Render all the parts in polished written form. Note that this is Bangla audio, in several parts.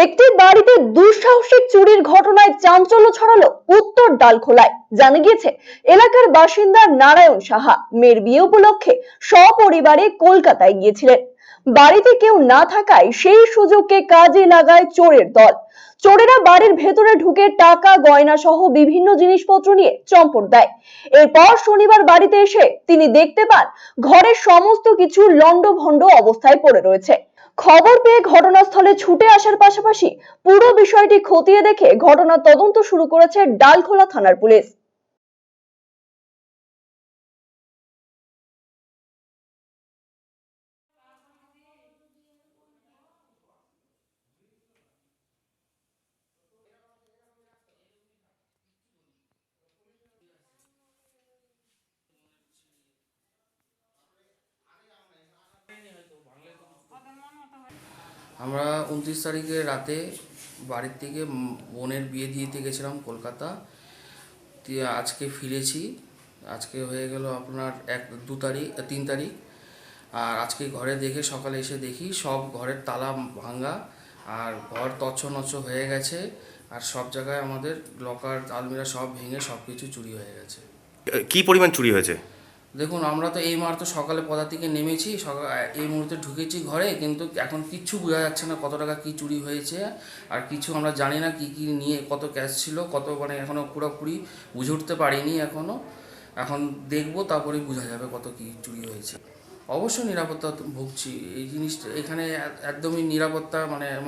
একটি বাড়িতে দুঃসাহসিক চুরির ঘটনায় চাঞ্চল্য ছড়ালো উত্তর ডালখোলায়। জানা গিয়েছে, এলাকার বাসিন্দা নারায়ণ সাহা মেয়ের বিয়ে উপলক্ষে সপরিবারে কলকাতায় গিয়েছিলেন। বাড়িতে কেউ না থাকায় সেই সুযোগকে কাজে লাগায় চোরের দল। চোরেরা বাড়ির ভেতরে ঢুকে টাকা, গয়না সহ বিভিন্ন জিনিসপত্র নিয়ে চম্পট দেয়। এরপর শনিবার বাড়িতে এসে তিনি দেখতে পান ঘরের সমস্ত কিছু লন্ডভন্ড অবস্থায় পড়ে রয়েছে। খবর পেয়ে ঘটনাস্থলে ছুটে আসার পাশাপাশি পুরো বিষয়টি খতিয়ে দেখে ঘটনার তদন্ত শুরু করেছে ডালখোলা থানার পুলিশ। আমরা 29 তারিখে রাতে বাড়ির থেকে বোনের বিয়ে দিতে গেছিলাম কলকাতা। আজকে ফিরেছি। আজকে হয়ে গেল আপনার 3 তারিখ। আর আজকে ঘরে দেখে সকালে এসে দেখি সব ঘরের তালা ভাঙা আর ঘর তছনছ হয়ে গেছে। আর সব জায়গায় আমাদের লকার, আলমিরা সব ভেঙে সব কিছু চুরি হয়ে গেছে। কি পরিমাণ চুরি হয়েছে? দেখুন, আমরা তো এই মাত্র সকালে পদা থেকে নেমেছি, এই মুহূর্তে ঢুকেছি ঘরে, কিন্তু এখন কিচ্ছু বোঝা যাচ্ছে না কত টাকা কি চুরি হয়েছে। আর কিছু আমরা জানি না কি কি নিয়ে, কত ক্যাশ ছিল, কত এখনও পুরোপুরি বুঝে উঠতে পারিনি এখনও। এখন দেখবো, তারপরেই বোঝা যাবে কত কি চুরি হয়েছে। অবশ্যই নিরাপত্তা ভুগছি। এই জিনিসটা এখানে একদমই নিরাপত্তা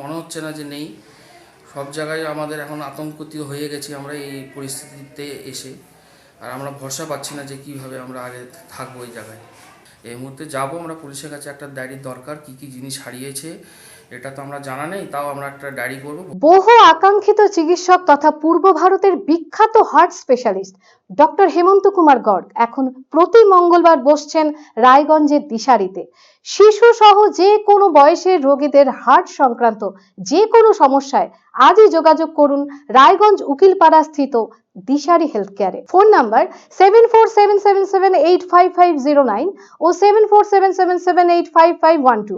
মনে হচ্ছে না যে নেই। সব জায়গায় আমাদের এখন আতঙ্কিত হয়ে গেছি আমরা এই পরিস্থিতিতে এসে। আর আমরা ভরসা পাচ্ছি না যে কিভাবে আমরা আগে থাকবো এই জায়গায়। এই মুহূর্তে যাবো আমরা পুলিশের কাছে, একটা ডায়েরির দরকার, কি কি জিনিস হারিয়েছে এটা তো আমরা জানা নেই, তাও আমরা একটা ডায়েরি করব। বহু আকাঙ্ক্ষিত চিকিৎসক তথা পূর্ব ভারতের বিখ্যাত হার্ট স্পেশালিস্ট ডক্টর হেমন্ত কুমার গর্গ এখন প্রতি মঙ্গলবার বসছেন রায়গঞ্জের দিশারিতে। শিশু সহ যে কোনো বয়সের রোগীদের হার্ট সংক্রান্ত যে কোনো সমস্যায় আজই যোগাযোগ করুন রায়গঞ্জ উকিলপাড়া স্থিত দিশারি হেলথ কেয়ারে। ফোন নাম্বার 7477785509 ও 7477785512।